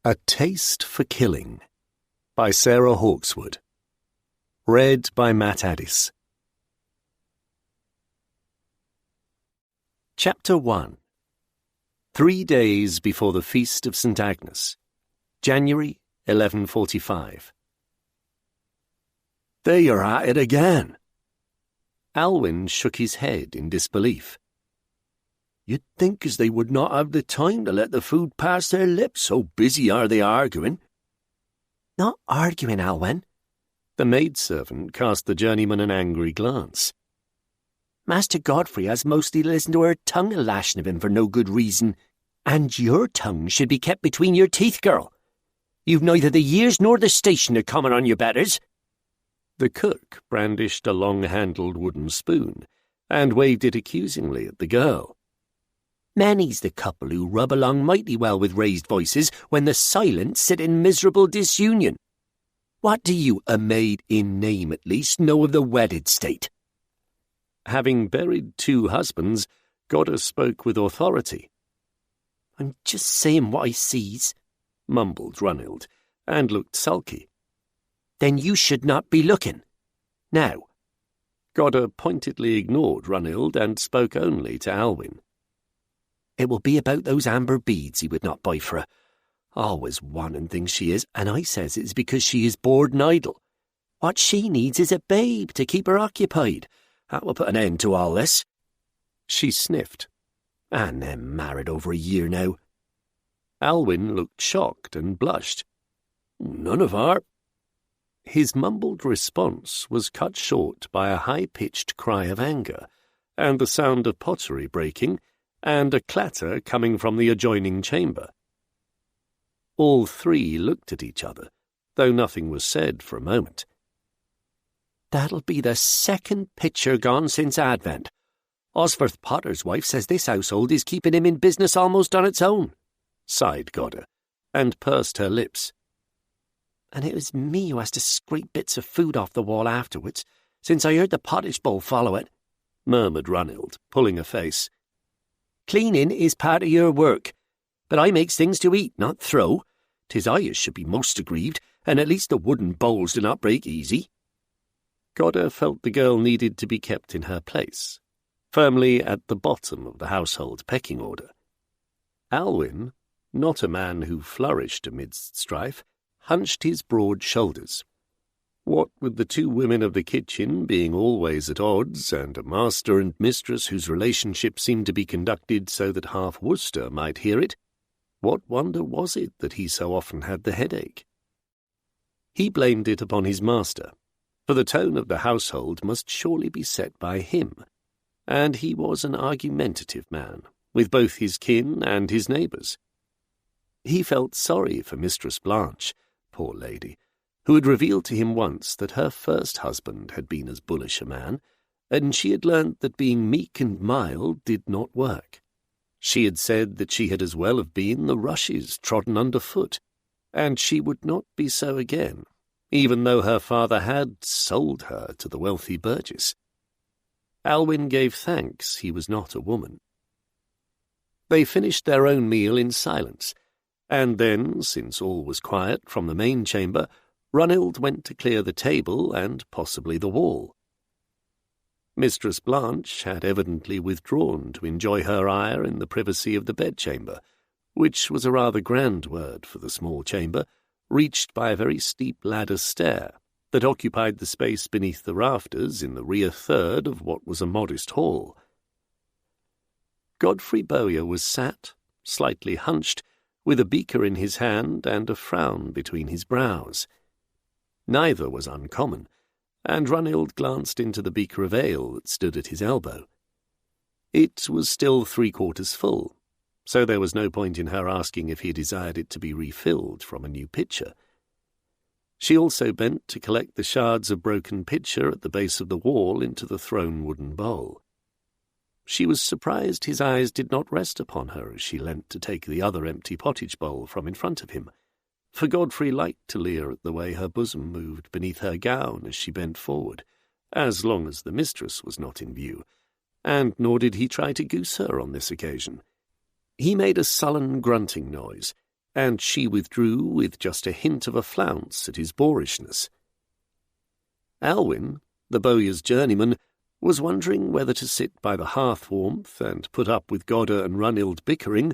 A Taste for Killing by Sarah Hawkswood. Read by Matt Addis. Chapter 1. 3 days before the Feast of St. Agnes, January 1145. There you're at it again. Alwyn shook his head in disbelief. You'd think as they would not have the time to let the food pass their lips, so busy are they arguing. Not arguing, Alwyn. The maidservant cast the journeyman an angry glance. Master Godfrey has mostly listened to her tongue a-lashing of him for no good reason, and your tongue should be kept between your teeth, girl. You've neither the years nor the station to comment on your betters. The cook brandished a long-handled wooden spoon and waved it accusingly at the girl. Many's the couple who rub along mighty well with raised voices when the silent sit in miserable disunion. What do you, a maid in name at least, know of the wedded state? Having buried 2 husbands, Goddess spoke with authority. I'm just saying what I sees, mumbled Runhild, and looked sulky. Then you should not be looking. Now. Godda pointedly ignored Runhild and spoke only to Alwyn. It will be about those amber beads he would not buy for her. Always wanting things she is, and I says it's because she is bored and idle. What she needs is a babe to keep her occupied. That will put an end to all this. She sniffed. And them married over a year now. Alwyn looked shocked and blushed. None of our... His mumbled response was cut short by a high-pitched cry of anger, and the sound of pottery breaking, and a clatter coming from the adjoining chamber. All 3 looked at each other, though nothing was said for a moment. That'll be the 2nd pitcher gone since Advent. Osworth Potter's wife says this household is keeping him in business almost on its own, sighed Godda, and pursed her lips. And it was me who has to scrape bits of food off the wall afterwards, since I heard the pottage bowl follow it, murmured Runhild, pulling a face. Cleaning is part of your work, but I makes things to eat, not throw. 'Tis I as should be most aggrieved, and at least the wooden bowls do not break easy. Godda felt the girl needed to be kept in her place, firmly at the bottom of the household pecking order. Alwyn, not a man who flourished amidst strife, hunched his broad shoulders. What with the 2 women of the kitchen being always at odds, and a master and mistress whose relationship seemed to be conducted so that half Worcester might hear it, what wonder was it that he so often had the headache? He blamed it upon his master, for the tone of the household must surely be set by him, and he was an argumentative man, with both his kin and his neighbours. He felt sorry for Mistress Blanche, poor lady, who had revealed to him once that her first husband had been as bullish a man, and she had learnt that being meek and mild did not work. She had said that she had as well have been the rushes trodden underfoot, and she would not be so again, even though her father had sold her to the wealthy burgess. Alwyn gave thanks he was not a woman. They finished their own meal in silence, and then, since all was quiet from the main chamber, Runhild went to clear the table and possibly the wall. Mistress Blanche had evidently withdrawn to enjoy her ire in the privacy of the bedchamber, which was a rather grand word for the small chamber, reached by a very steep ladder stair that occupied the space beneath the rafters in the rear third of what was a modest hall. Godfrey Bowyer was sat, slightly hunched, with a beaker in his hand and a frown between his brows. Neither was uncommon, and Runhild glanced into the beaker of ale that stood at his elbow. It was still 3/4 full, so there was no point in her asking if he desired it to be refilled from a new pitcher. She also bent to collect the shards of broken pitcher at the base of the wall into the thrown wooden bowl. She was surprised his eyes did not rest upon her as she leant to take the other empty pottage bowl from in front of him, for Godfrey liked to leer at the way her bosom moved beneath her gown as she bent forward, as long as the mistress was not in view, and nor did he try to goose her on this occasion. He made a sullen grunting noise, and she withdrew with just a hint of a flounce at his boorishness. Alwyn, the bowyer's journeyman, was wondering whether to sit by the hearth-warmth and put up with Godder and Runhild bickering,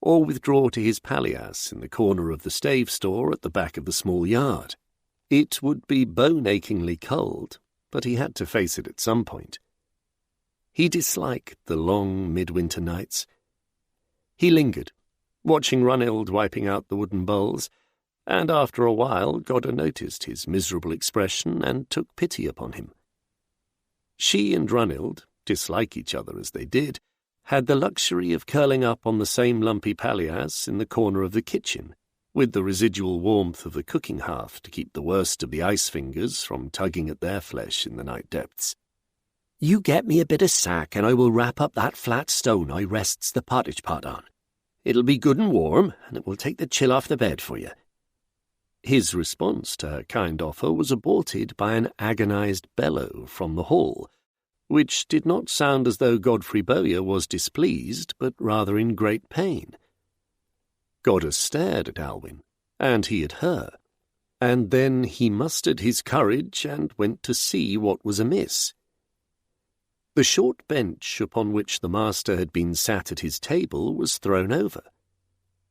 or withdraw to his palliasse in the corner of the stave store at the back of the small yard. It would be bone-achingly cold, but he had to face it at some point. He disliked the long midwinter nights. He lingered, watching Runhild wiping out the wooden bowls, and after a while Godder noticed his miserable expression and took pity upon him. She and Runhild, dislike each other as they did, had the luxury of curling up on the same lumpy palliasse in the corner of the kitchen, with the residual warmth of the cooking hearth to keep the worst of the ice fingers from tugging at their flesh in the night depths. "You get me a bit of sack, and I will wrap up that flat stone I rests the pottage pot on. It'll be good and warm, and it will take the chill off the bed for you." His response to her kind offer was aborted by an agonized bellow from the hall, which did not sound as though Godfrey Bowyer was displeased, but rather in great pain. Godder stared at Alwyn, and he at her, and then he mustered his courage and went to see what was amiss. The short bench upon which the master had been sat at his table was thrown over.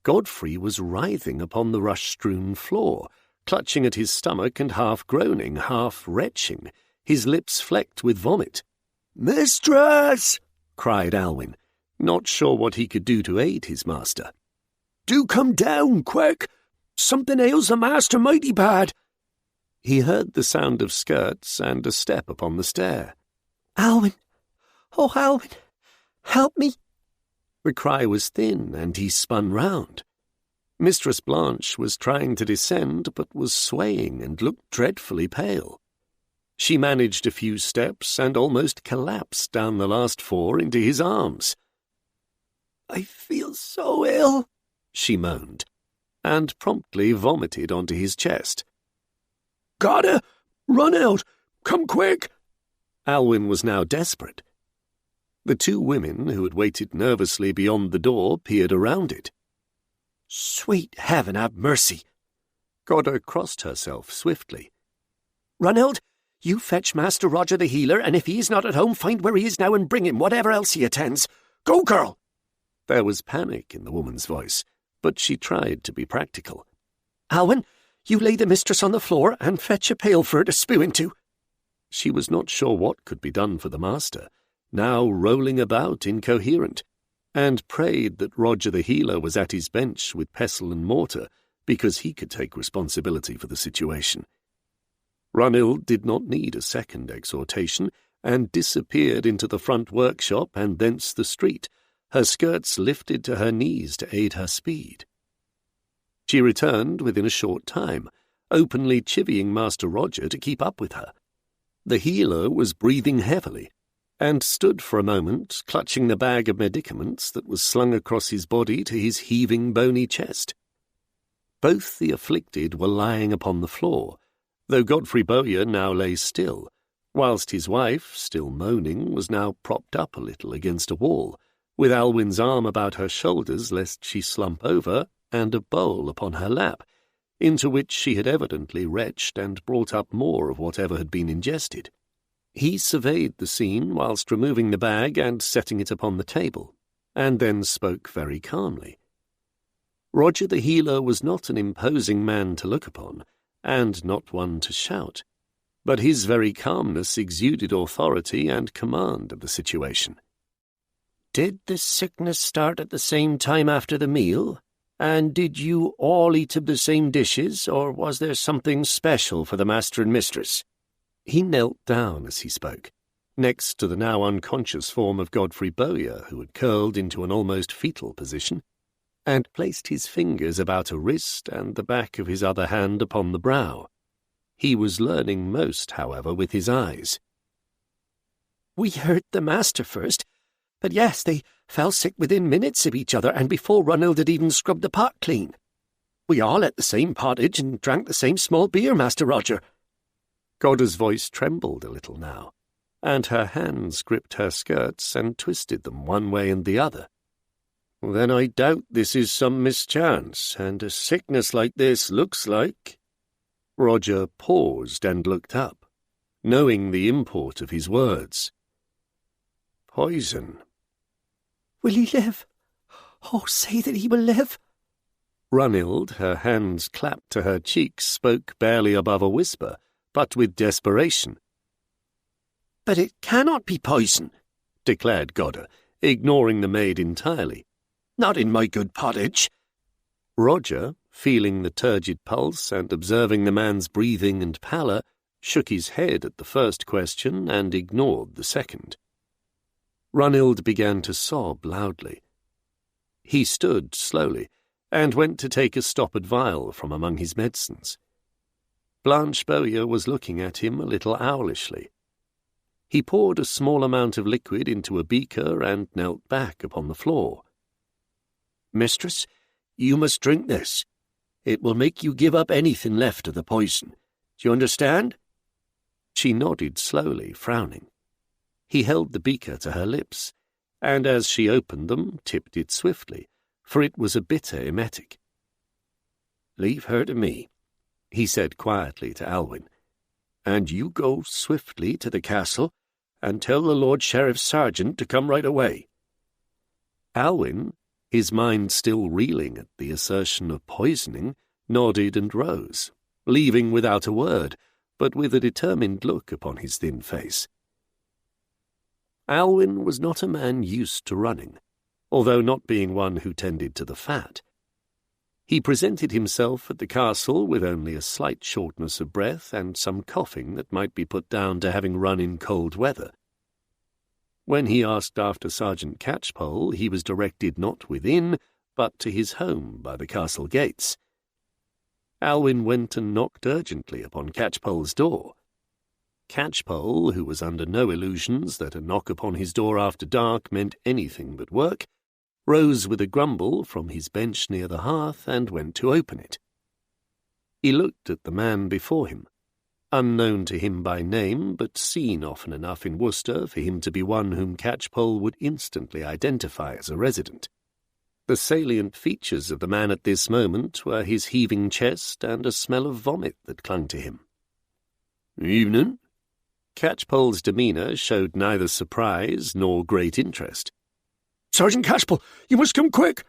Godfrey was writhing upon the rush-strewn floor, clutching at his stomach and half groaning, half retching, his lips flecked with vomit. "Mistress!" cried Alwyn, not sure what he could do to aid his master. "Do come down, quick! Something ails the master mighty bad." He heard the sound of skirts and a step upon the stair. "Alwyn! Oh, Alwyn! Help me!" The cry was thin, and he spun round. Mistress Blanche was trying to descend, but was swaying and looked dreadfully pale. She managed a few steps and almost collapsed down the last 4 into his arms. "I feel so ill," she moaned, and promptly vomited onto his chest. "Gotta run out! Come quick!" Alwyn was now desperate. The 2 women who had waited nervously beyond the door peered around it. "Sweet heaven, have mercy!" Godder crossed herself swiftly. "Runhild, you fetch Master Roger the healer, and if he is not at home, find where he is now and bring him, whatever else he attends. Go, girl!" There was panic in the woman's voice, but she tried to be practical. "Alwyn, you lay the mistress on the floor and fetch a pail for her to spew into." She was not sure what could be done for the master, now rolling about incoherent, and prayed that Roger the healer was at his bench with pestle and mortar, because he could take responsibility for the situation. Runhild did not need a second exhortation, and disappeared into the front workshop and thence the street, her skirts lifted to her knees to aid her speed. She returned within a short time, openly chivying Master Roger to keep up with her. The healer was breathing heavily, and stood for a moment clutching the bag of medicaments that was slung across his body to his heaving bony chest. Both the afflicted were lying upon the floor, though Godfrey Bowyer now lay still, whilst his wife, still moaning, was now propped up a little against a wall, with Alwyn's arm about her shoulders lest she slump over, and a bowl upon her lap, into which she had evidently retched and brought up more of whatever had been ingested. He surveyed the scene whilst removing the bag and setting it upon the table, and then spoke very calmly. Roger the healer was not an imposing man to look upon, and not one to shout, but his very calmness exuded authority and command of the situation. "Did the sickness start at the same time after the meal? And did you all eat of the same dishes, or was there something special for the master and mistress?" He knelt down as he spoke, next to the now unconscious form of Godfrey Bowyer, who had curled into an almost fetal position, and placed his fingers about a wrist and the back of his other hand upon the brow. He was learning most, however, with his eyes. "We heard the master first, but yes, they fell sick within minutes of each other, and before Runhild had even scrubbed the pot clean. We all ate the same pottage and drank the same small beer, Master Roger." Godder's voice trembled a little now, and her hands gripped her skirts and twisted them one way and the other. Then I doubt this is some mischance, and a sickness like this looks like—" Roger paused and looked up, knowing the import of his words. "Poison." "Will he live? Oh, say that he will live!" Runhild, her hands clapped to her cheeks, spoke barely above a whisper, but with desperation. "But it cannot be poison," declared Godder, ignoring the maid entirely. "Not in my good pottage." Roger, feeling the turgid pulse and observing the man's breathing and pallor, shook his head at the first question and ignored the second. Runhild began to sob loudly. He stood slowly and went to take a stoppered vial from among his medicines. Blanche Bowyer was looking at him a little owlishly. He poured a small amount of liquid into a beaker and knelt back upon the floor. "Mistress, you must drink this. It will make you give up anything left of the poison. Do you understand?" She nodded slowly, frowning. He held the beaker to her lips, and as she opened them, tipped it swiftly, for it was a bitter emetic. "Leave her to me," he said quietly to Alwyn, "and you go swiftly to the castle and tell the Lord Sheriff's Sergeant to come right away." Alwyn, his mind still reeling at the assertion of poisoning, nodded and rose, leaving without a word, but with a determined look upon his thin face. Alwyn was not a man used to running, although not being one who tended to the fat. He presented himself at the castle with only a slight shortness of breath and some coughing that might be put down to having run in cold weather. When he asked after Serjeant Catchpoll, he was directed not within, but to his home by the castle gates. Alwyn went and knocked urgently upon Catchpoll's door. Catchpoll, who was under no illusions that a knock upon his door after dark meant anything but work, rose with a grumble from his bench near the hearth and went to open it. He looked at the man before him, unknown to him by name, but seen often enough in Worcester for him to be one whom Catchpoll would instantly identify as a resident. The salient features of the man at this moment were his heaving chest and a smell of vomit that clung to him. "Evening." Catchpoll's demeanour showed neither surprise nor great interest. "Sergeant Catchpoll, you must come quick!"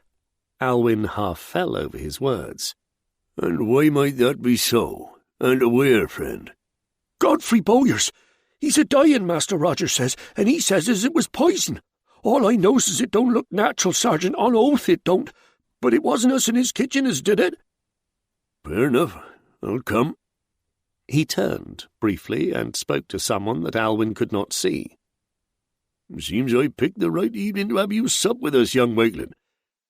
Alwyn half fell over his words. "And why might that be so? And where, friend?" "Godfrey Bowyer's. He's a dying, Master Roger says, and he says as it was poison. All I knows is it don't look natural, Sergeant, on oath it don't. But it wasn't us in his kitchen as did it." "Fair enough. I'll come." He turned, briefly, and spoke to someone that Alwyn could not see. "Seems I picked the right evening to have you sup with us, young Walkelin.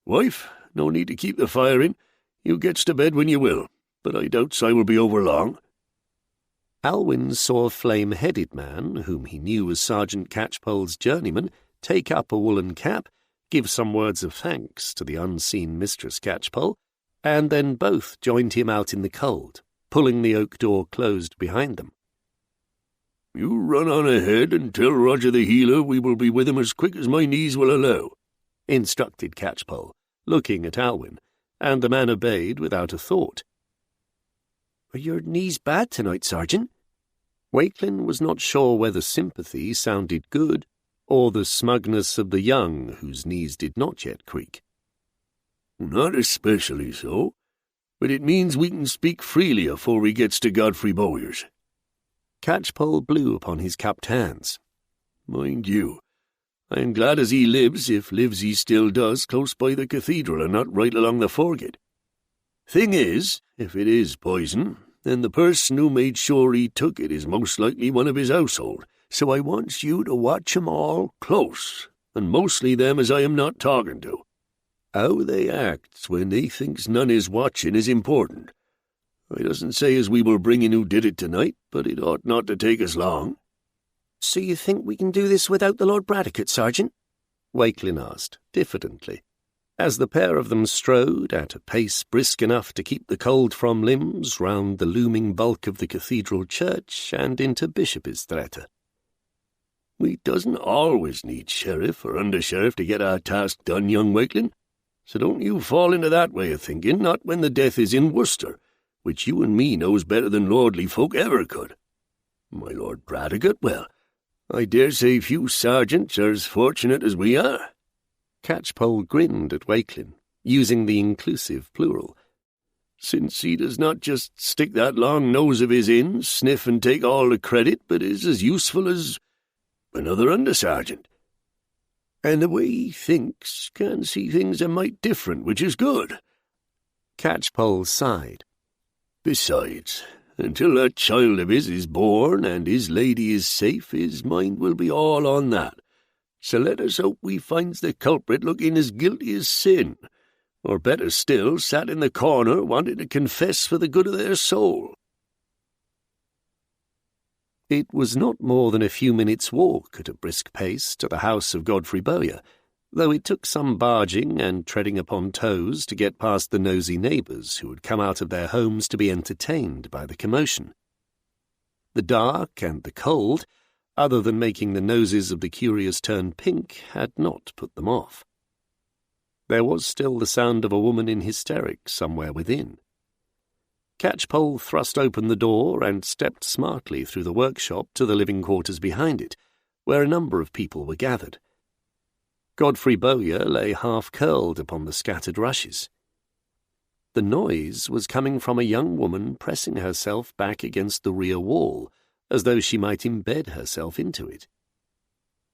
Wife, no need to keep the fire in. You gets to bed when you will, but I doubts I will be over long." Alwyn saw a flame-headed man, whom he knew as Serjeant Catchpoll's journeyman, take up a woolen cap, give some words of thanks to the unseen Mistress Catchpoll, and then both joined him out in the cold, pulling the oak door closed behind them. "You run on ahead and tell Roger the healer we will be with him as quick as my knees will allow," instructed Catchpoll, looking at Alwyn, and the man obeyed without a thought. "Are your knees bad tonight, Sergeant?" Walkelin was not sure whether sympathy sounded good or the smugness of the young whose knees did not yet creak. "Not especially so, but it means we can speak freely afore we gets to Godfrey Bowyer's." Catchpoll blew upon his cupped hands. "Mind you, I am glad as he lives, if lives he still does, close by the cathedral and not right along the foregate. Thing is, if it is poison, then the person who made sure he took it is most likely one of his household, so I wants you to watch 'em all close, and mostly them as I am not talking to. How they acts when they thinks none is watching is important. I doesn't say as we will bring in who did it tonight, but it ought not to take us long." "So you think we can do this without the Lord Bradecote, Sergeant?" Walkelin asked, diffidently, as the pair of them strode at a pace brisk enough to keep the cold from limbs round the looming bulk of the cathedral church and into Bishopsstræde. "We doesn't always need sheriff or under-sheriff to get our task done, young Walkelin," So don't you fall into that way of thinking, not when the death is in Worcester, which you and me knows better than lordly folk ever could. My Lord Bradecote, well, I dare say few sergeants are as fortunate as we are." Catchpoll grinned at Walkelin, using the inclusive plural. "Since he does not just stick that long nose of his in, sniff and take all the credit, but is as useful as another underserjeant. And the way he thinks can see things a mite different, which is good." Catchpoll sighed. "Besides, until that child of his is born and his lady is safe, his mind will be all on that. So let us hope we finds the culprit looking as guilty as sin, or better still, sat in the corner wanting to confess for the good of their soul." It was not more than a few minutes' walk at a brisk pace to the house of Godfrey Bowyer, though it took some barging and treading upon toes to get past the nosy neighbours who had come out of their homes to be entertained by the commotion. The dark and the cold, other than making the noses of the curious turn pink, had not put them off. There was still the sound of a woman in hysterics somewhere within. Catchpoll thrust open the door and stepped smartly through the workshop to the living quarters behind it, where a number of people were gathered. Godfrey Bowyer lay half-curled upon the scattered rushes. The noise was coming from a young woman pressing herself back against the rear wall, as though she might embed herself into it.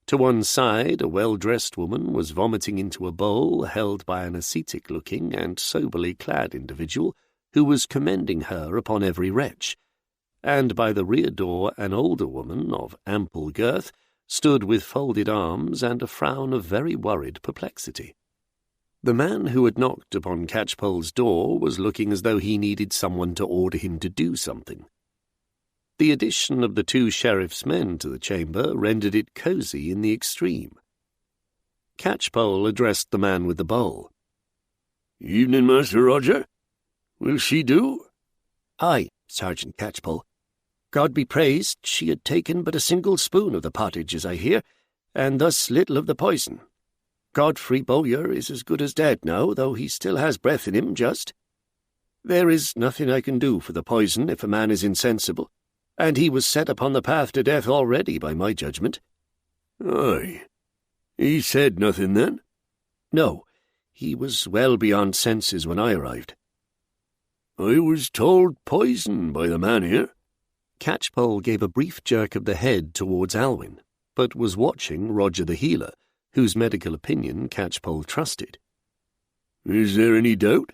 To one side, a well-dressed woman was vomiting into a bowl held by an ascetic-looking and soberly clad individual who was commending her upon every retch, and by the rear door an older woman of ample girth stood with folded arms and a frown of very worried perplexity. The man who had knocked upon Catchpoll's door was looking as though he needed someone to order him to do something. The addition of the 2 sheriff's men to the chamber rendered it cosy in the extreme. Catchpoll addressed the man with the bowl. "Evening, Master Roger. Will she do?" "Aye, Serjeant Catchpoll. God be praised, she had taken but a single spoon of the pottage, as I hear, and thus little of the poison. Godfrey Bowyer is as good as dead now, though he still has breath in him, just. There is nothing I can do for the poison if a man is insensible, and he was set upon the path to death already by my judgment." "Aye. He said nothing then?" "No, he was well beyond senses when I arrived." "I was told poison by the man here." Catchpoll gave a brief jerk of the head towards Alwyn, but was watching Roger the healer, whose medical opinion Catchpoll trusted. "Is there any doubt?"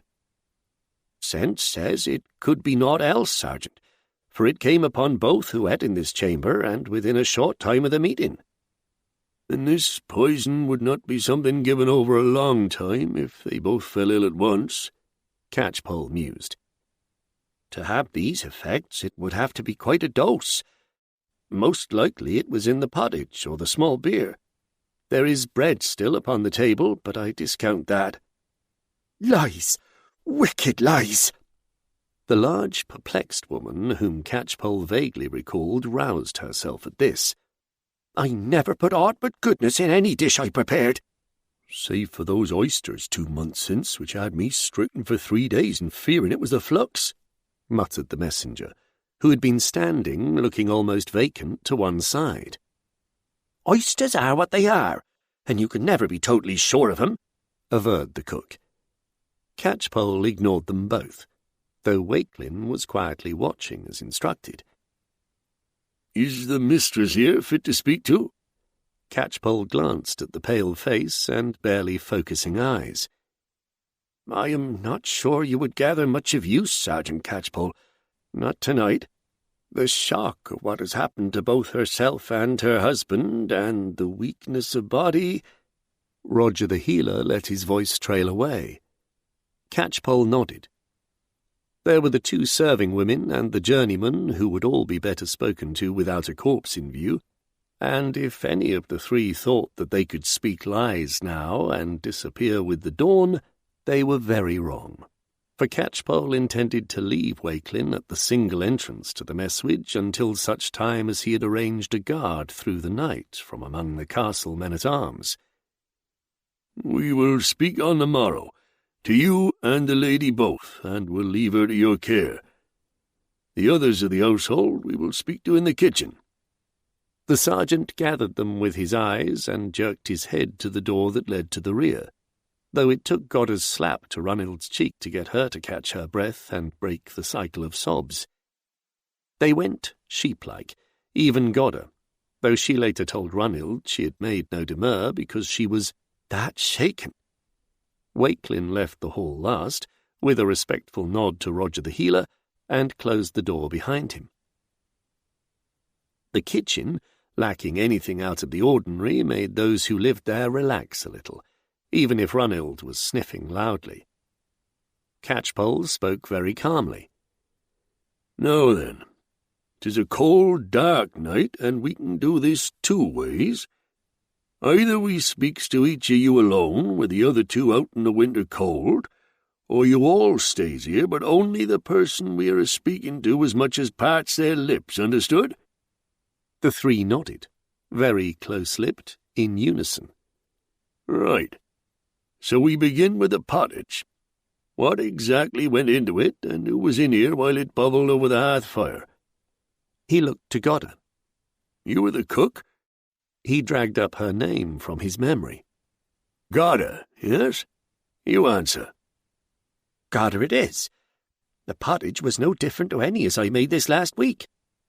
"Sense says it could be naught else, Sergeant, for it came upon both who ate in this chamber, and within a short time of the meeting." "And this poison would not be something given over a long time if they both fell ill at once," Catchpoll mused. "To have these effects, it would have to be quite a dose. Most likely it was in the pottage or the small beer. There is bread still upon the table, but I discount that." "Lies! Wicked lies!" The large, perplexed woman, whom Catchpoll vaguely recalled, roused herself at this. "I never put aught but goodness in any dish I prepared." "Save for those oysters 2 months since, which had me stricken for 3 days and fearing it was the flux," muttered the messenger, who had been standing, looking almost vacant, to one side. "Oysters are what they are, and you can never be totally sure of 'em," averred the cook. Catchpoll ignored them both, though Walkelin was quietly watching as instructed. "Is the mistress here fit to speak to?" Catchpoll glanced at the pale face and barely focusing eyes. "I am not sure you would gather much of use, Sergeant Catchpoll. Not tonight. The shock of what has happened to both herself and her husband, and the weakness of body—" Roger the healer let his voice trail away. Catchpoll nodded. There were the 2 serving women and the journeyman, who would all be better spoken to without a corpse in view, and if any of the 3 thought that they could speak lies now and disappear with the dawn, they were very wrong, for Catchpoll intended to leave Walkelin at the single entrance to the messuage until such time as he had arranged a guard through the night from among the castle men-at-arms. "We will speak on the morrow, To you and the lady both, and will leave her to your care. The others of the household we will speak to in the kitchen." The sergeant gathered them with his eyes and jerked his head to the door that led to the rear, though it took Godder's slap to Runild's cheek to get her to catch her breath and break the cycle of sobs. They went sheep-like, even Godder, though she later told Runild she had made no demur because she was that shaken. Walkelin left the hall last, with a respectful nod to Roger the healer, and closed the door behind him. The kitchen, lacking anything out of the ordinary, made those who lived there relax a little, even if Runild was sniffing loudly. Catchpoll spoke very calmly. "Now then, 'tis a cold, dark night, and we can do this two ways. Either we speaks to each of you alone, with the other two out in the winter cold, or you all stays here, but only the person we are a-speaking to as much as parts their lips, understood?" The three nodded, very close-lipped, in unison. "Right. So we begin with the pottage. What exactly went into it, and who was in here while it bubbled over the hearth-fire?" He looked to Godder. "You were the cook?" He dragged up her name from his memory. "Godder, yes? You answer." "Godder it is. The pottage was no different to any as I made this last week,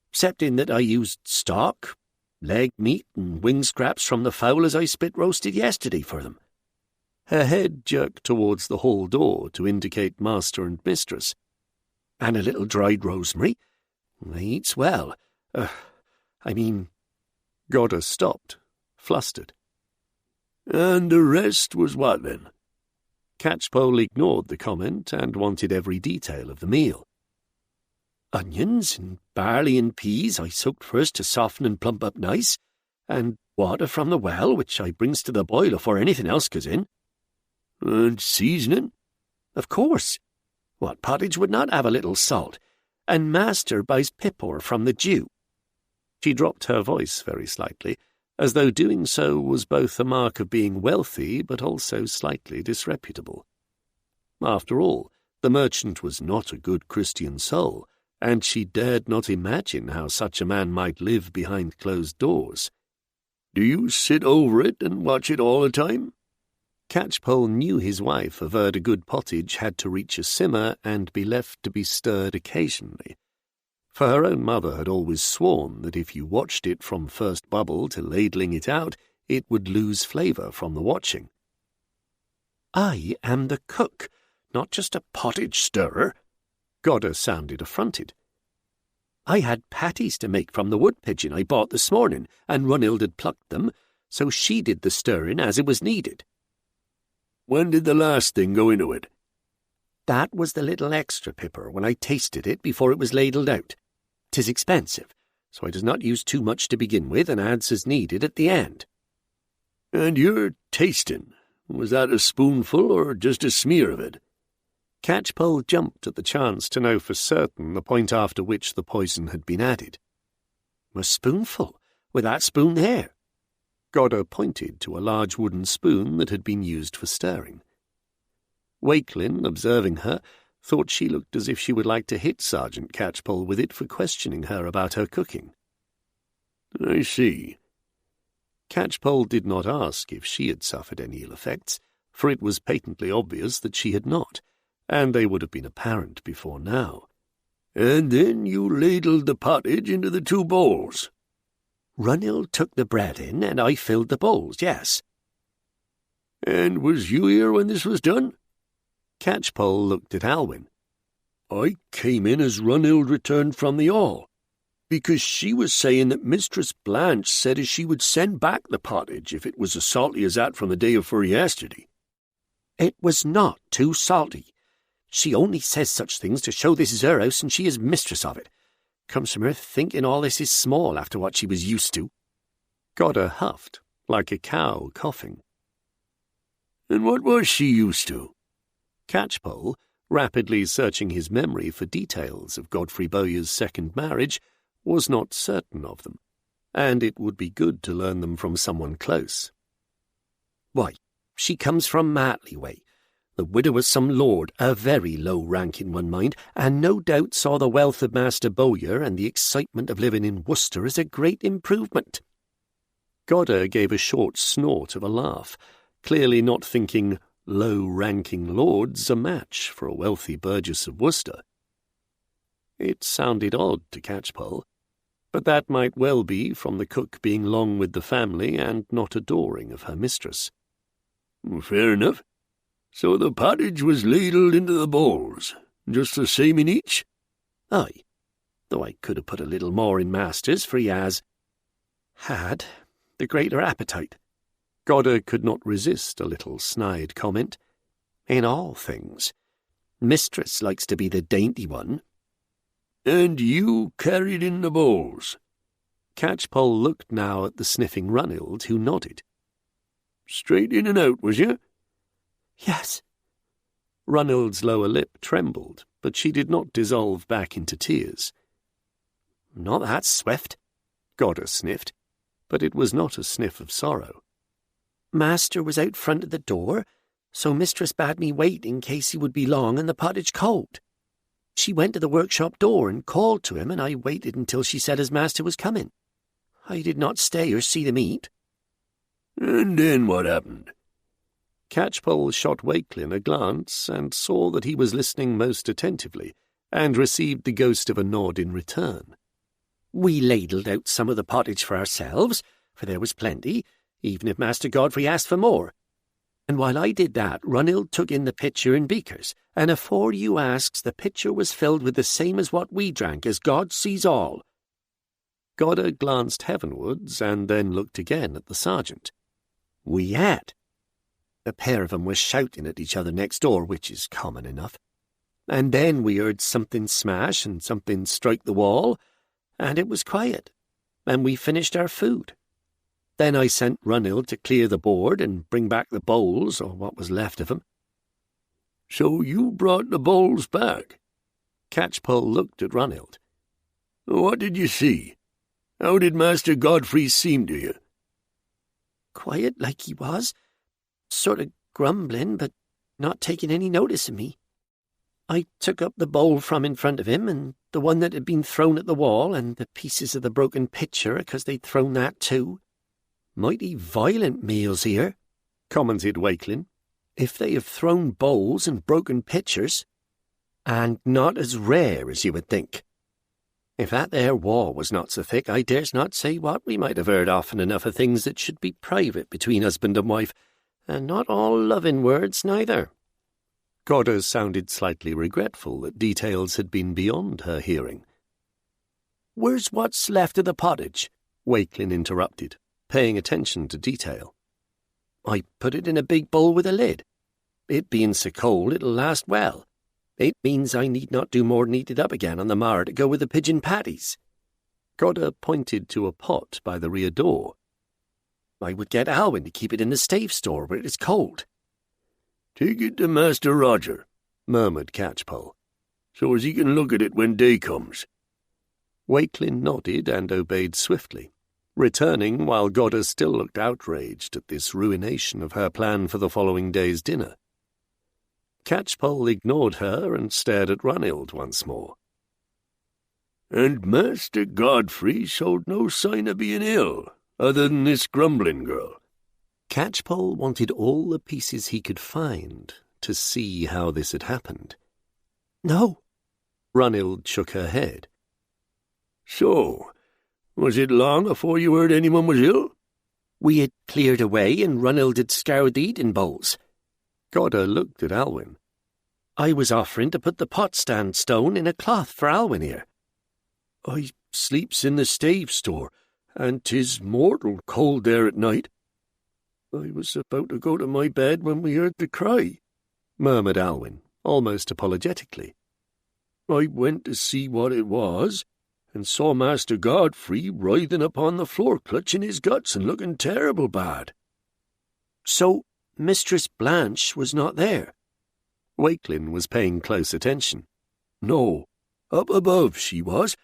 except in that I used stock, leg meat, and wing scraps from the fowl as I spit roasted yesterday for them." Her head jerked towards the hall door to indicate master and mistress. "And a little dried rosemary. They eats well. Godder stopped, flustered. "And the rest was what, then?" Catchpoll ignored the comment and wanted every detail of the meal. "Onions and barley and peas I soaked first to soften and plump up nice, and water from the well, which I brings to the boil afore anything else goes in." "And seasoning?" "Of course. What pottage would not have a little salt? And master buys pipor from the Jew." She dropped her voice very slightly, as though doing so was both a mark of being wealthy but also slightly disreputable. After all, the merchant was not a good Christian soul, and she dared not imagine how such a man might live behind closed doors. "Do you sit over it and watch it all the time?" Catchpoll knew his wife averred a good pottage had to reach a simmer and be left to be stirred occasionally, for her own mother had always sworn that if you watched it from first bubble to ladling it out, it would lose flavour from the watching. "I am the cook, not just a pottage stirrer." Godder sounded affronted. "I had patties to make from the wood pigeon I bought this morning, and Runild had plucked them, so she did the stirring as it was needed." "When did the last thing go into it?" "That was the little extra pipper when I tasted it before it was ladled out. 'Tis expensive, so I does not use too much to begin with and adds as needed at the end." "And your tasting, was that a spoonful or just a smear of it?" Catchpoll jumped at the chance to know for certain the point after which the poison had been added. "A spoonful, with that spoon there." Godder pointed to a large wooden spoon that had been used for stirring. Walkelin, observing her, thought she looked as if she would like to hit Serjeant Catchpoll with it for questioning her about her cooking. "I see." Catchpoll did not ask if she had suffered any ill effects, for it was patently obvious that she had not, and they would have been apparent before now. "And then you ladled the pottage into the two bowls?" "Runild took the bread in, and I filled the bowls, yes." "And was you here when this was done?" Catchpoll looked at Alwyn. "I came in as Runild returned from the hall, because she was saying that Mistress Blanche said as she would send back the pottage if it was as salty as that from the day afore yesterday." "It was not too salty. She only says such things to show this is her house and she is mistress of it. Comes from her thinking all this is small after what she was used to." Godder huffed, like a cow coughing. "And what was she used to?" Catchpoll, rapidly searching his memory for details of Godfrey Bowyer's second marriage, was not certain of them, and it would be good to learn them from someone close. "Why, she comes from Matley way, The widow was some lord, a very low-ranking one, mind, and no doubt saw the wealth of Master Bowyer and the excitement of living in Worcester as a great improvement. Godder gave a short snort of a laugh, clearly not thinking low-ranking lords a match for a wealthy burgess of Worcester. It sounded odd to Catchpoll, but that might well be from the cook being long with the family and not adoring of her mistress. Fair enough. So the pottage was ladled into the bowls, just the same in each? Aye, though I could have put a little more in Master's, for he had the greater appetite. Godder could not resist a little snide comment. In all things, Mistress likes to be the dainty one. And you carried in the bowls? Catchpoll looked now at the sniffing Runhild, who nodded. Straight in and out, was you? Yes. Runhild's lower lip trembled, but she did not dissolve back into tears. Not that swift, Godder sniffed, but it was not a sniff of sorrow. Master was out front of the door, so Mistress bade me wait in case he would be long and the pottage cold. She went to the workshop door and called to him, and I waited until she said his master was coming. I did not stay or see them eat. And then what happened? Catchpoll shot Walkelin a glance and saw that he was listening most attentively, and received the ghost of a nod in return. We ladled out some of the pottage for ourselves, for there was plenty, even if Master Godfrey asked for more. And while I did that, Runhild took in the pitcher and beakers, and afore you asks, the pitcher was filled with the same as what we drank, as God sees all. Godder glanced heavenwards, and then looked again at the sergeant. We had. The pair of 'em was shouting at each other next door, which is common enough. And then we heard something smash and something strike the wall, and it was quiet, and we finished our food. Then I sent Runhild to clear the board and bring back the bowls, or what was left of 'em. So you brought the bowls back? Catchpoll looked at Runhild. What did you see? How did Master Godfrey seem to you? Quiet like he was, sort of grumbling, but not taking any notice of me. I took up the bowl from in front of him, and the one that had been thrown at the wall, and the pieces of the broken pitcher, 'cause they'd thrown that too. Mighty violent meals here, commented Walkelin. If they have thrown bowls and broken pitchers, and not as rare as you would think. If that there wall was not so thick, I dares not say what we might have heard often enough of things that should be private between husband and wife, and not all loving words neither. Godder sounded slightly regretful that details had been beyond her hearing. Where's what's left of the pottage? Walkelin interrupted, paying attention to detail. I put it in a big bowl with a lid. It being so cold, it'll last well. It means I need not do more than eat it up again on the morrow to go with the pigeon patties. Godder pointed to a pot by the rear door. I would get Alwyn to keep it in the stave store where it is cold. Take it to Master Roger, murmured Catchpoll, so as he can look at it when day comes. Walkelin nodded and obeyed swiftly, returning while Godder still looked outraged at this ruination of her plan for the following day's dinner. Catchpoll ignored her and stared at Runhild once more. And Master Godfrey showed no sign of being ill, other than this grumbling girl. Catchpoll wanted all the pieces he could find to see how this had happened. No. Runhild shook her head. So, was it long afore you heard anyone was ill? We had cleared away, and Runhild had scoured the eating bowls. Godder looked at Alwyn. I was offering to put the pot-stand stone in a cloth for Alwyn here. I sleeps in the stave store, and 'tis mortal cold there at night. I was about to go to my bed when we heard the cry, murmured Alwyn, almost apologetically. I went to see what it was, and saw Master Godfrey writhing upon the floor, clutching his guts and looking terrible bad. So Mistress Blanche was not there? Walkelin was paying close attention. No, up above she was.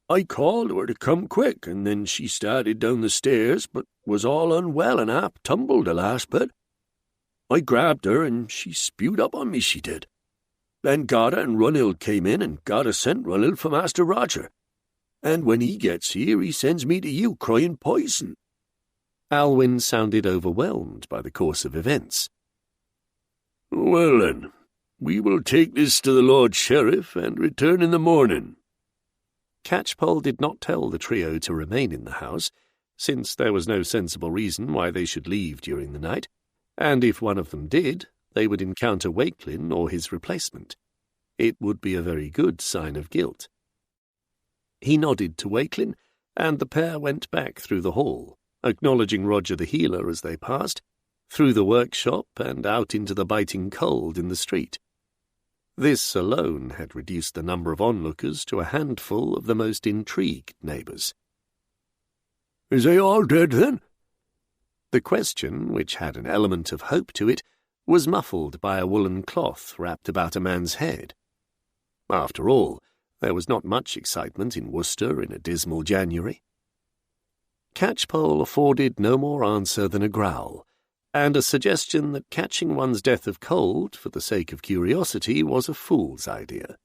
I called her to come quick, and then she started down the stairs, but was all unwell and half tumbled the last bit. I grabbed her, and she spewed up on me, she did. Then Garda and Runhild came in, and Garda sent Runhild for Master Roger. And when he gets here, he sends me to you, crying poison." Alwyn sounded overwhelmed by the course of events. "Well then, we will take this to the Lord Sheriff and return in the morning." Catchpoll did not tell the trio to remain in the house, since there was no sensible reason why they should leave during the night, and if one of them did, they would encounter Walkelin or his replacement. It would be a very good sign of guilt. He nodded to Walkelin, and the pair went back through the hall, acknowledging Roger the healer as they passed, through the workshop and out into the biting cold in the street. This alone had reduced the number of onlookers to a handful of the most intrigued neighbours. "Is they all dead, then?" The question, which had an element of hope to it, was muffled by a woolen cloth wrapped about a man's head. After all, there was not much excitement in Worcester in a dismal January. Catchpoll afforded no more answer than a growl, and a suggestion that catching one's death of cold for the sake of curiosity was a fool's idea.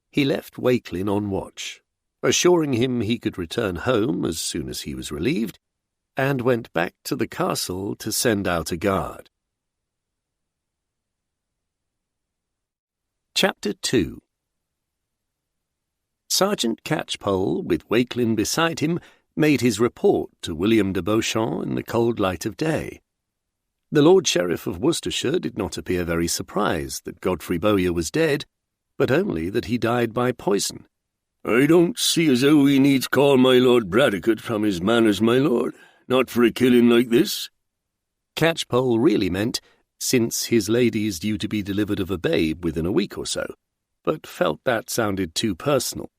He left Walkelin on watch, assuring him he could return home as soon as he was relieved, and went back to the castle to send out a guard. Chapter 2. Serjeant Catchpoll, with Walkelin beside him, made his report to William de Beauchamp in the cold light of day. The Lord Sheriff of Worcestershire did not appear very surprised that Godfrey Bowyer was dead, but only that he died by poison. "I don't see as how he needs call my Lord Bradecote from his manners, my lord, not for a killing like this." Catchpoll really meant, since his lady is due to be delivered of a babe within a week or so, but felt that sounded too personal.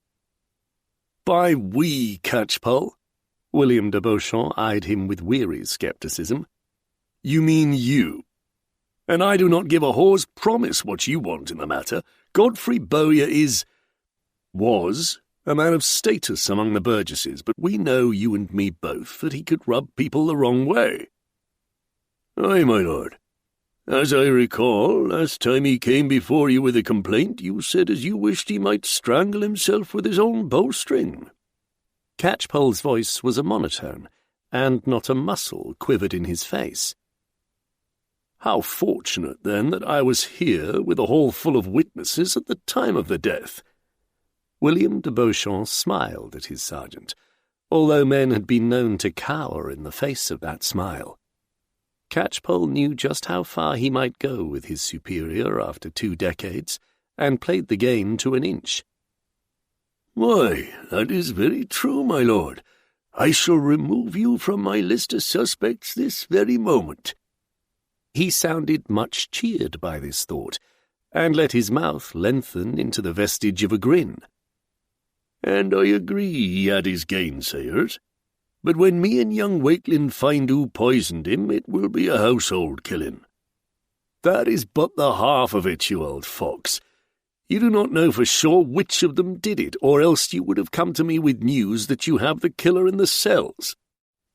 "By we, Catchpoll?" William de Beauchamp eyed him with weary scepticism. "You mean you? And I do not give a whore's promise what you want in the matter. Godfrey Bowyer was a man of status among the burgesses, but we know, you and me both, that he could rub people the wrong way." "Aye, my lord. As I recall, last time he came before you with a complaint, you said as you wished he might strangle himself with his own bowstring." Catchpoll's voice was a monotone, and not a muscle quivered in his face. "How fortunate, then, that I was here with a hall full of witnesses at the time of the death." William de Beauchamp smiled at his sergeant, although men had been known to cower in the face of that smile. Catchpoll knew just how far he might go with his superior after 2 decades, and played the game to an inch. "Why, that is very true, my lord. I shall remove you from my list of suspects this very moment." He sounded much cheered by this thought, and let his mouth lengthen into the vestige of a grin. "And I agree he had his gainsayers. But when me and young Walkelin find who poisoned him, it will be a household killing." "That is but the half of it, you old fox. You do not know for sure which of them did it, or else you would have come to me with news that you have the killer in the cells.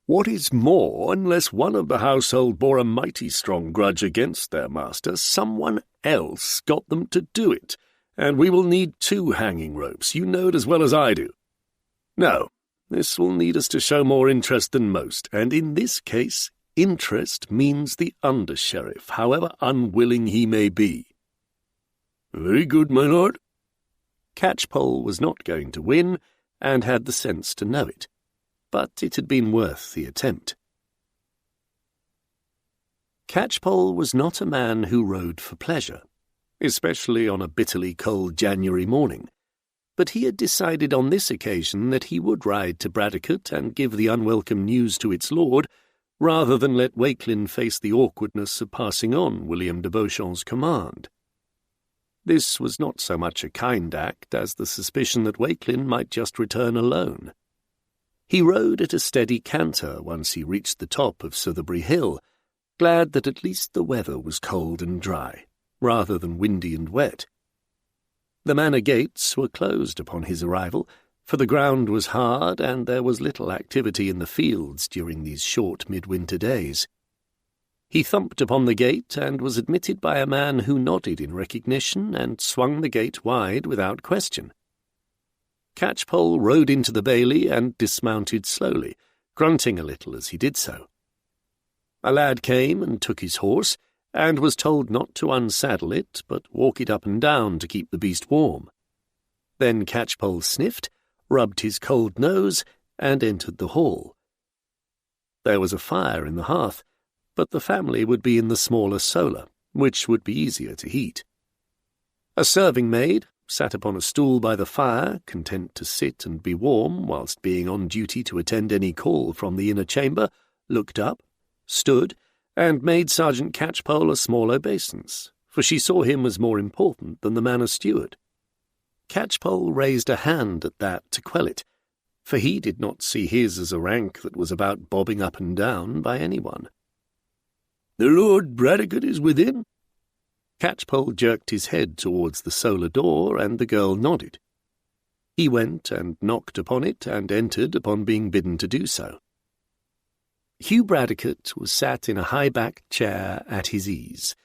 What is more, unless one of the household bore a mighty strong grudge against their master, someone else got them to do it, and we will need 2 hanging ropes. You know it as well as I do. No, this will need us to show more interest than most, and in this case, interest means the under-sheriff, however unwilling he may be." "Very good, my lord." Catchpoll was not going to win, and had the sense to know it, but it had been worth the attempt. Catchpoll was not a man who rode for pleasure, especially on a bitterly cold January morning, but he had decided on this occasion that he would ride to Bradecote and give the unwelcome news to its lord, rather than let Walkelin face the awkwardness of passing on William de Beauchamp's command. This was not so much a kind act as the suspicion that Walkelin might just return alone. He rode at a steady canter once he reached the top of Southerbury Hill, glad that at least the weather was cold and dry, rather than windy and wet. The manor gates were closed upon his arrival, for the ground was hard and there was little activity in the fields during these short midwinter days. He thumped upon the gate and was admitted by a man who nodded in recognition and swung the gate wide without question. Catchpoll rode into the bailey and dismounted slowly, grunting a little as he did so. A lad came and took his horse, and was told not to unsaddle it, but walk it up and down to keep the beast warm. Then Catchpoll sniffed, rubbed his cold nose, and entered the hall. There was a fire in the hearth, but the family would be in the smaller solar, which would be easier to heat. A serving-maid sat upon a stool by the fire, content to sit and be warm whilst being on duty to attend any call from the inner chamber, looked up, stood, and made Serjeant Catchpoll a small obeisance, for she saw him as more important than the manor steward. Catchpoll raised a hand at that to quell it, for he did not see his as a rank that was about bobbing up and down by anyone. "The Lord Bradecote is within?" Catchpoll jerked his head towards the solar door, and the girl nodded. He went and knocked upon it, and entered upon being bidden to do so. Hugh Bradecote was sat in a high-backed chair at his ease,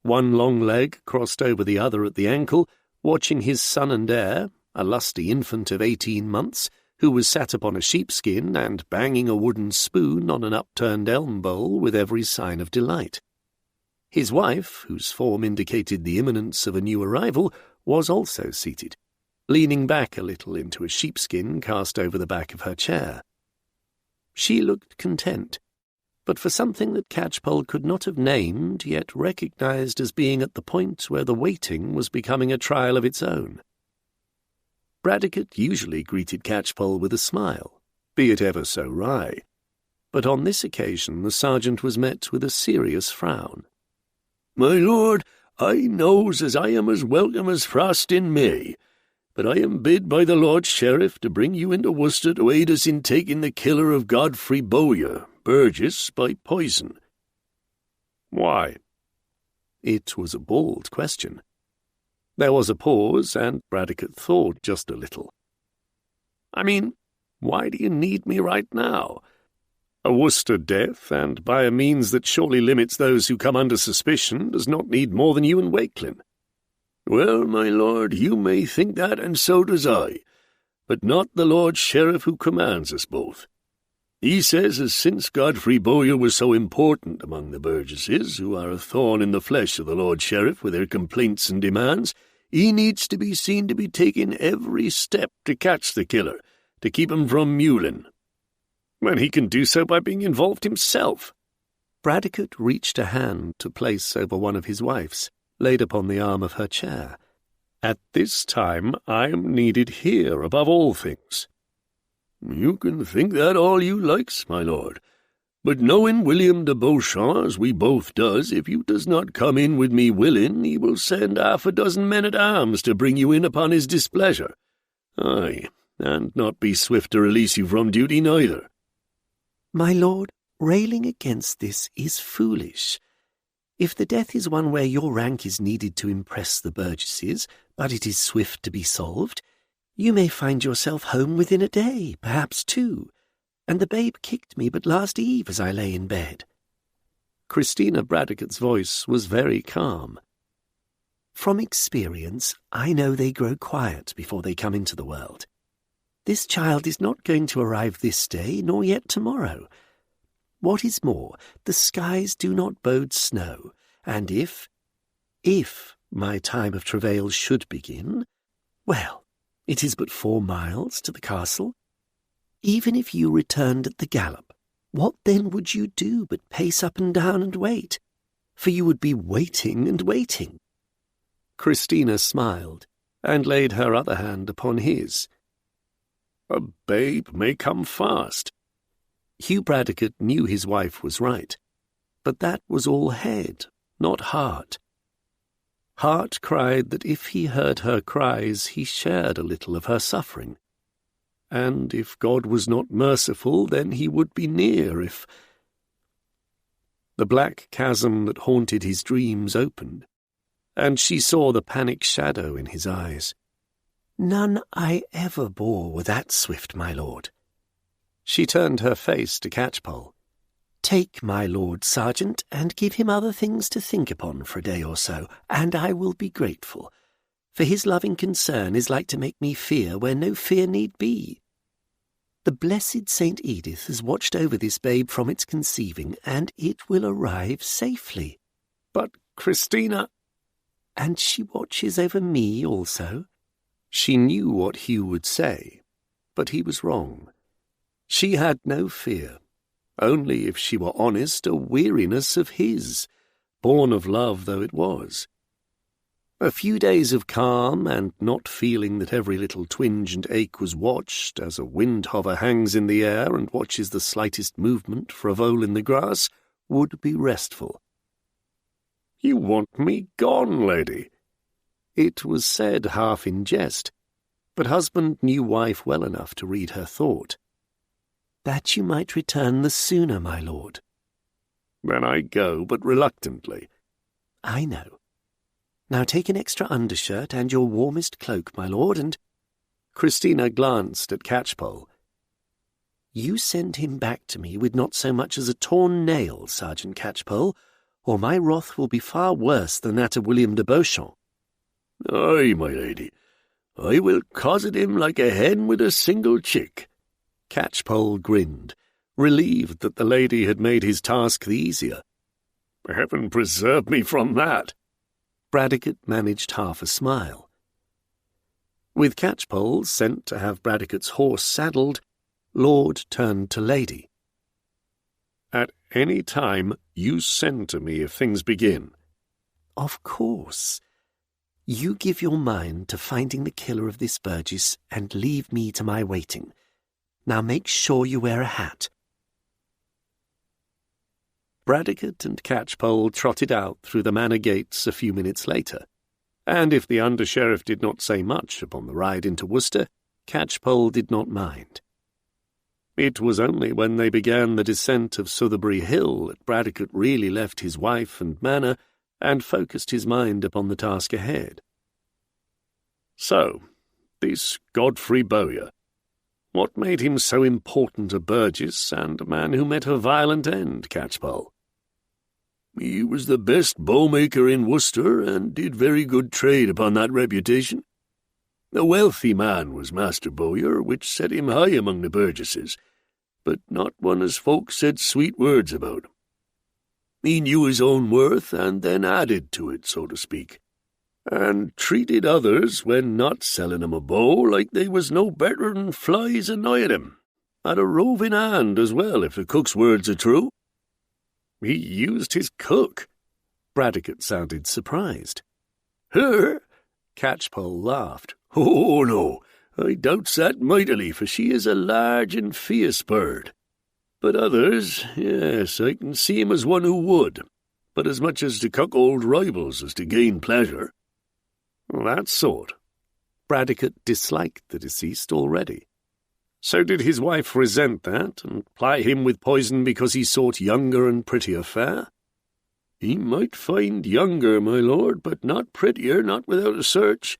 one long leg crossed over the other at the ankle, watching his son and heir, a lusty infant of 18 months, who was sat upon a sheepskin and banging a wooden spoon on an upturned elm bowl with every sign of delight. His wife, whose form indicated the imminence of a new arrival, was also seated, leaning back a little into a sheepskin cast over the back of her chair. She looked content, but for something that Catchpoll could not have named, yet recognized as being at the point where the waiting was becoming a trial of its own. Bradecote usually greeted Catchpoll with a smile, be it ever so wry, but on this occasion the sergeant was met with a serious frown. "My lord, I knows as I am as welcome as frost in May, but I am bid by the Lord Sheriff to bring you into Worcester to aid us in taking the killer of Godfrey Bowyer, Burgess, by poison." "Why?" It was a bold question. There was a pause, and Bradecote thought just a little. "I mean, why do you need me right now? A Worcester death, and by a means that surely limits those who come under suspicion, does not need more than you and Walkelin." "Well, my lord, you may think that, and so does I, but not the Lord Sheriff who commands us both. He says as since Godfrey Bowyer was so important among the Burgesses, who are a thorn in the flesh of the Lord Sheriff with their complaints and demands, he needs to be seen to be taking every step to catch the killer, to keep him from mewling." "When he can do so by being involved himself." Bradecote reached a hand to place over one of his wife's, laid upon the arm of her chair. "At this time I am needed here above all things." "You can think that all you likes, my lord. But knowing William de Beauchamp, as we both does, if you does not come in with me willing, he will send 6 men-at-arms to bring you in upon his displeasure. Aye, and not be swift to release you from duty neither." "My lord, railing against this is foolish. If the death is one where your rank is needed to impress the Burgesses, but it is swift to be solved, you may find yourself home within a day, perhaps 2, and the babe kicked me but last eve as I lay in bed." Christina Bradecote's voice was very calm. "From experience, I know they grow quiet before they come into the world. This child is not going to arrive this day, nor yet tomorrow. What is more, the skies do not bode snow, and if my time of travail should begin, well, it is but 4 miles to the castle. Even if you returned at the gallop, what then would you do but pace up and down and wait? For you would be waiting and waiting." Christina smiled, and laid her other hand upon his. "A babe may come fast." Hugh Bradecote knew his wife was right, but that was all head, not heart. Heart cried that if he heard her cries he shared a little of her suffering, and if God was not merciful, then he would be near if— The black chasm that haunted his dreams opened, and she saw the panic shadow in his eyes. "None I ever bore were that swift, my lord." She turned her face to Catchpoll. Take my Lord Serjeant, and give him other things to think upon for a day or so, and I will be grateful, for his loving concern is like to make me fear where no fear need be. The blessed Saint Edith has watched over this babe from its conceiving, and it will arrive safely. But Christina... And she watches over me also. She knew what Hugh would say, but he was wrong. She had no fear, only, if she were honest, a weariness of his, born of love though it was. A few days of calm, and not feeling that every little twinge and ache was watched, as a wind-hover hangs in the air and watches the slightest movement for a vole in the grass, would be restful. "You want me gone, lady?" It was said half in jest, but husband knew wife well enough to read her thought. "That you might return the sooner, my lord." "Then I go, but reluctantly." "I know. Now take an extra undershirt and your warmest cloak, my lord, and—" Christina glanced at Catchpoll. "You send him back to me with not so much as a torn nail, Serjeant Catchpoll, or my wrath will be far worse than that of William de Beauchamp." "Aye, my lady, I will cosset him like a hen with a single chick." Catchpoll grinned, relieved that the lady had made his task the easier. "Heaven preserve me from that." Bradecote managed half a smile. With Catchpoll sent to have Bradecote's horse saddled, Lord turned to lady. "At any time you send to me if things begin." "Of course. You give your mind to finding the killer of this Burgess and leave me to my waiting. Now make sure you wear a hat." Bradecote and Catchpoll trotted out through the manor gates a few minutes later, and if the under-sheriff did not say much upon the ride into Worcester, Catchpoll did not mind. It was only when they began the descent of Southerbury Hill that Bradecote really left his wife and manor and focused his mind upon the task ahead. "So, this Godfrey Bowyer, what made him so important a Burgess and a man who met a violent end, Catchpoll?" "He was the best bowmaker in Worcester, and did very good trade upon that reputation. A wealthy man was Master Bowyer, which set him high among the Burgesses, but not one as folk said sweet words about. He knew his own worth, and then added to it, so to speak, and treated others, when not selling 'em a bow, like they was no better than flies annoying him. Had a roving hand as well, if the cook's words are true." "He used his cook?" Bradecote sounded surprised. "Her?" Catchpoll laughed. "Oh, no, I doubts that mightily, for she is a large and fierce bird. But others, yes, I can see him as one who would, but as much as to cuckold rivals as to gain pleasure." "That sort." Bradecote disliked the deceased already. So did his wife resent that, and ply him with poison because he sought younger and prettier fair? "He might find younger, my lord, but not prettier, not without a search.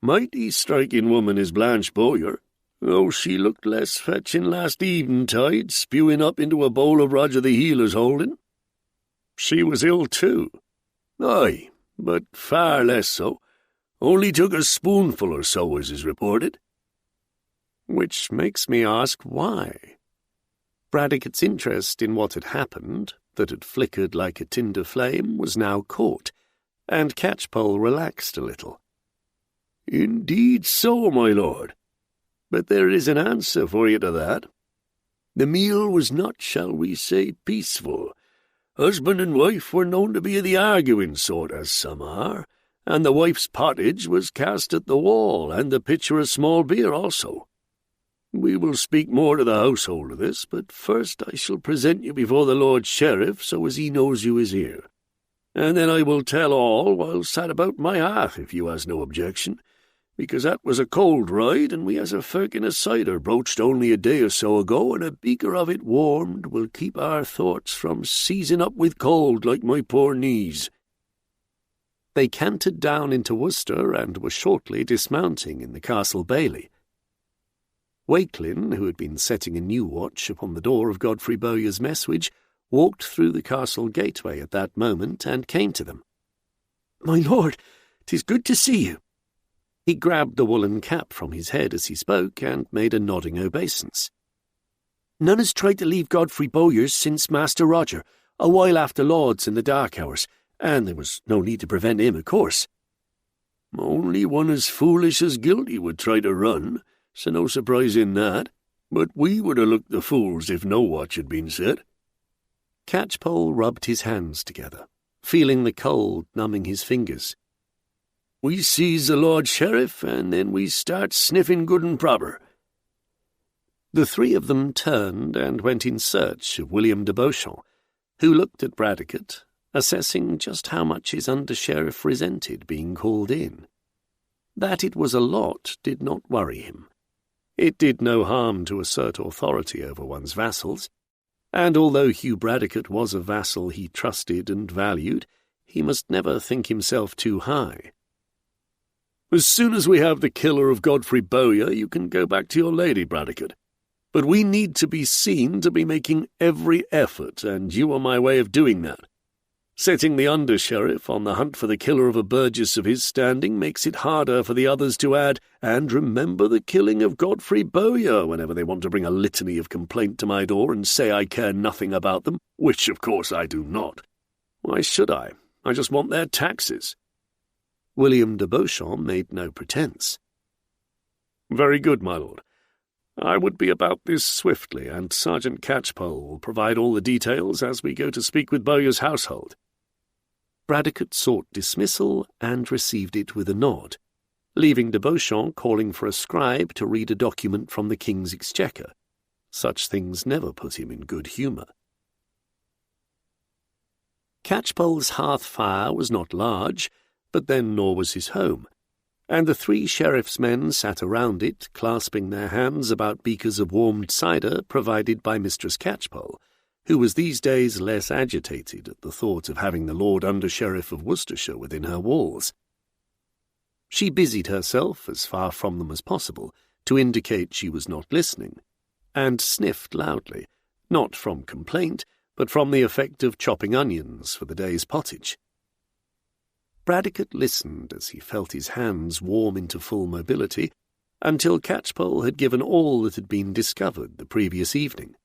Mighty striking woman is Blanche Bowyer, though she looked less fetching last eventide, spewing up into a bowl of Roger the Healer's holding." "She was ill too." "Aye, but far less so. Only took a spoonful or so, as is reported." Which makes me ask why. Bradecote's interest in what had happened, that had flickered like a tinder flame, was now caught, and Catchpoll relaxed a little. "Indeed so, my lord. But there is an answer for you to that. The meal was not, shall we say, peaceful. Husband and wife were known to be of the arguing sort, as some are, and the wife's pottage was cast at the wall, and the pitcher of small beer also. We will speak more to the household of this, but first I shall present you before the Lord Sheriff, so as he knows you is here. And then I will tell all while sat about my hearth, if you has no objection, because that was a cold ride, and we has a firkin of cider broached only a day or so ago, and a beaker of it warmed will keep our thoughts from seizing up with cold like my poor knees." They cantered down into Worcester, and were shortly dismounting in the castle bailey. Walkelin, who had been setting a new watch upon the door of Godfrey Bowyer's messuage, walked through the castle gateway at that moment and came to them. "My lord, 'tis good to see you." He grabbed the woolen cap from his head as he spoke and made a nodding obeisance. "None has tried to leave Godfrey Bowyer's since Master Roger, a while after Lord's in the dark hours, and there was no need to prevent him, of course." "Only one as foolish as guilty would try to run, so no surprise in that. But we would have looked the fools if no watch had been set." Catchpoll rubbed his hands together, feeling the cold numbing his fingers. "We seize the Lord Sheriff, and then we start sniffing good and proper." The three of them turned and went in search of William de Beauchamp, who looked at Bradecote, assessing just how much his under-sheriff resented being called in. That it was a lot did not worry him. It did no harm to assert authority over one's vassals, and although Hugh Bradecote was a vassal he trusted and valued, he must never think himself too high. "As soon as we have the killer of Godfrey Bowyer, you can go back to your lady, Bradecote. But we need to be seen to be making every effort, and you are my way of doing that. Setting the under-sheriff on the hunt for the killer of a burgess of his standing makes it harder for the others to add, 'And remember the killing of Godfrey Bowyer,' whenever they want to bring a litany of complaint to my door and say I care nothing about them, which of course I do not. Why should I? I just want their taxes." William de Beauchamp made no pretence. "Very good, my lord. I would be about this swiftly, and Serjeant Catchpoll will provide all the details as we go to speak with Bowyer's household." Bradecote sought dismissal and received it with a nod, leaving de Beauchamp calling for a scribe to read a document from the King's Exchequer. Such things never put him in good humour. Catchpoll's hearth fire was not large, but then nor was his home, and the three sheriff's men sat around it, clasping their hands about beakers of warmed cider provided by Mistress Catchpoll, who was these days less agitated at the thought of having the Lord Under-Sheriff of Worcestershire within her walls. She busied herself, as far from them as possible, to indicate she was not listening, and sniffed loudly, not from complaint, but from the effect of chopping onions for the day's pottage. Bradecote listened as he felt his hands warm into full mobility, until Catchpoll had given all that had been discovered the previous evening.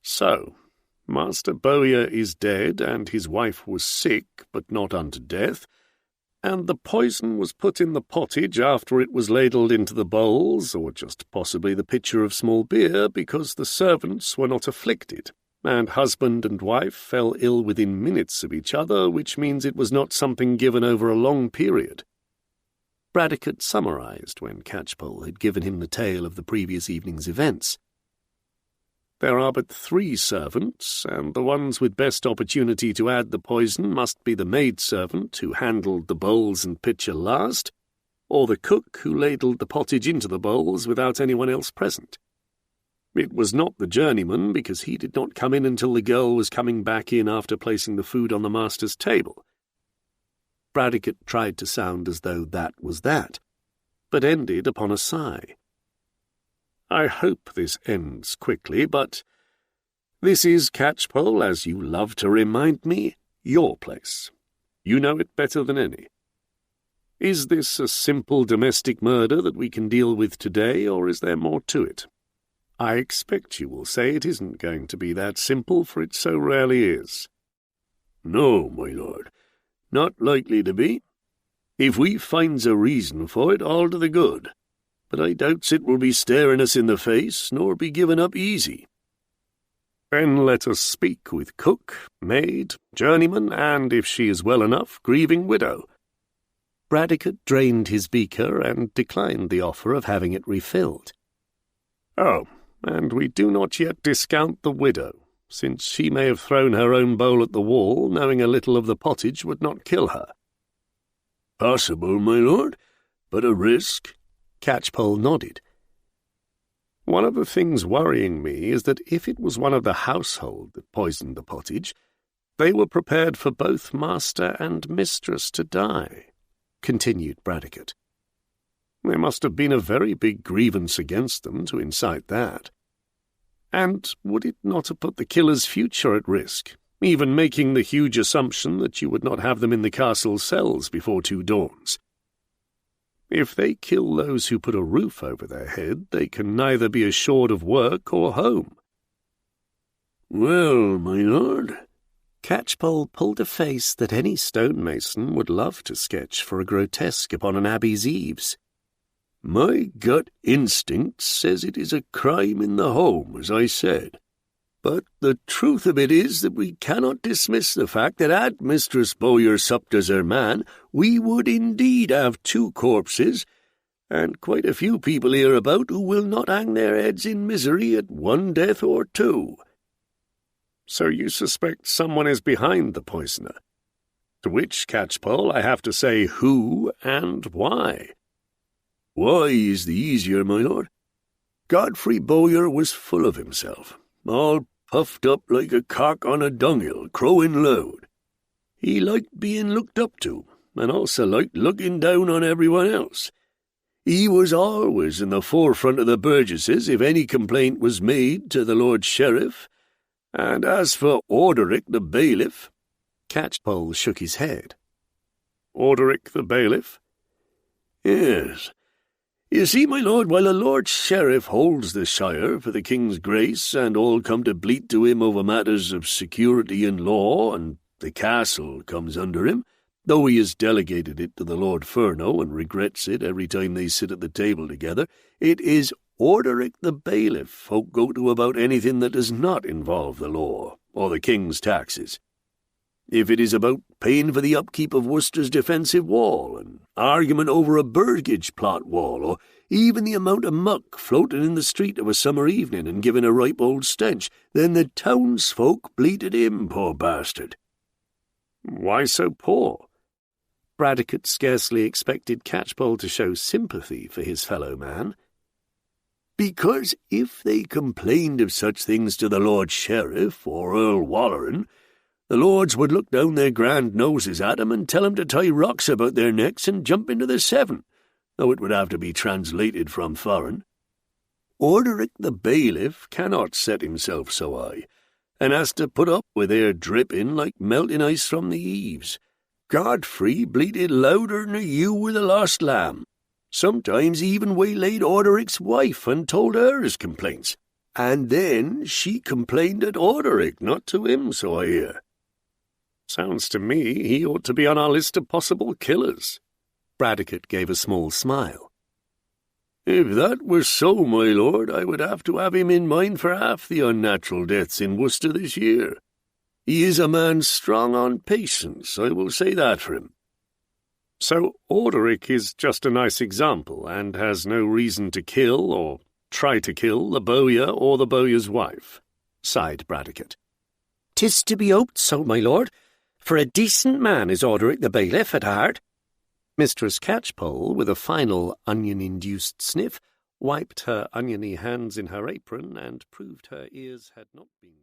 "So, Master Bowyer is dead, and his wife was sick, but not unto death, and the poison was put in the pottage after it was ladled into the bowls, or just possibly the pitcher of small beer, because the servants were not afflicted, and husband and wife fell ill within minutes of each other, which means it was not something given over a long period." Bradecote summarized when Catchpoll had given him the tale of the previous evening's events. "There are but 3 servants, and the ones with best opportunity to add the poison must be the maidservant who handled the bowls and pitcher last, or the cook who ladled the pottage into the bowls without anyone else present. It was not the journeyman, because he did not come in until the girl was coming back in after placing the food on the master's table." Bradecote tried to sound as though that was that, but ended upon a sigh. "I hope this ends quickly, but this is, Catchpoll, as you love to remind me, your place. You know it better than any. Is this a simple domestic murder that we can deal with today, or is there more to it? I expect you will say it isn't going to be that simple, for it so rarely is." "No, my lord, not likely to be. If we finds a reason for it, all to the good. But I doubts it will be staring us in the face, nor be given up easy." "Then let us speak with cook, maid, journeyman, and, if she is well enough, grieving widow." Bradecote drained his beaker and declined the offer of having it refilled. "Oh, and we do not yet discount the widow, since she may have thrown her own bowl at the wall, knowing a little of the pottage would not kill her." "Possible, my lord, but a risk." Catchpoll nodded. "One of the things worrying me is that if it was one of the household that poisoned the pottage, they were prepared for both master and mistress to die," continued Bradecote. "There must have been a very big grievance against them to incite that. And would it not have put the killer's future at risk, even making the huge assumption that you would not have them in the castle cells before 2 dawns? If they kill those who put a roof over their head, they can neither be assured of work or home. Well, my lord, Catchpoll pulled a face that any stonemason would love to sketch for a grotesque upon an abbey's eaves. my gut instinct says it is a crime in the home, as I said. But the truth of it is that we cannot dismiss the fact that had Mistress Bowyer supped as her man, we would indeed have 2 corpses, and quite a few people hereabout who will not hang their heads in misery at 1 death or 2. So you suspect someone is behind the poisoner? To which, Catchpoll, I have to say who and why. Why is the easier, my lord. Godfrey Bowyer was full of himself, all puffed up like a cock on a dunghill, crowing loud. He liked being looked up to, and also liked looking down on everyone else. He was always in the forefront of the burgesses if any complaint was made to the Lord Sheriff, and as for Orderic the Bailiff— Catchpoll shook his head. Orderic the Bailiff? Yes. You see, my lord, while the Lord Sheriff holds the shire for the king's grace, and all come to bleat to him over matters of security and law, and the castle comes under him, though he has delegated it to the Lord Furno and regrets it every time they sit at the table together, it is Orderic the Bailiff folk go to about anything that does not involve the law or the king's taxes. If it is about paying for the upkeep of Worcester's defensive wall, an argument over a burgage plot wall, or even the amount of muck floating in the street of a summer evening and giving a ripe old stench, then the townsfolk bleated him, poor bastard. Why so poor? Bradecote scarcely expected Catchpoll to show sympathy for his fellow man. Because if they complained of such things to the Lord Sheriff or Earl Walkelin, the lords would look down their grand noses at 'em and tell 'em to tie rocks about their necks and jump into the Severn, though it would have to be translated from foreign. Orderic the Bailiff cannot set himself so high, and has to put up with their dripping like melting ice from the eaves. Godfrey bleated louder than a ewe with a lost lamb. Sometimes he even waylaid Orderic's wife and told her his complaints, and then she complained at Orderic, not to him, so I hear. Sounds to me he ought to be on our list of possible killers. Bradecote gave a small smile. If that were so, my lord, I would have to have him in mind for half the unnatural deaths in Worcester this year. He is a man strong on patience, I will say that for him. So Orderic is just a nice example, and has no reason to kill, or try to kill, the Bowyer or the Bowyer's wife, sighed Bradecote. 'Tis to be hoped so, my lord, for a decent man is Orderic the Bailiff at heart. Mistress Catchpoll, with a final onion-induced sniff, wiped her oniony hands in her apron and proved her ears had not been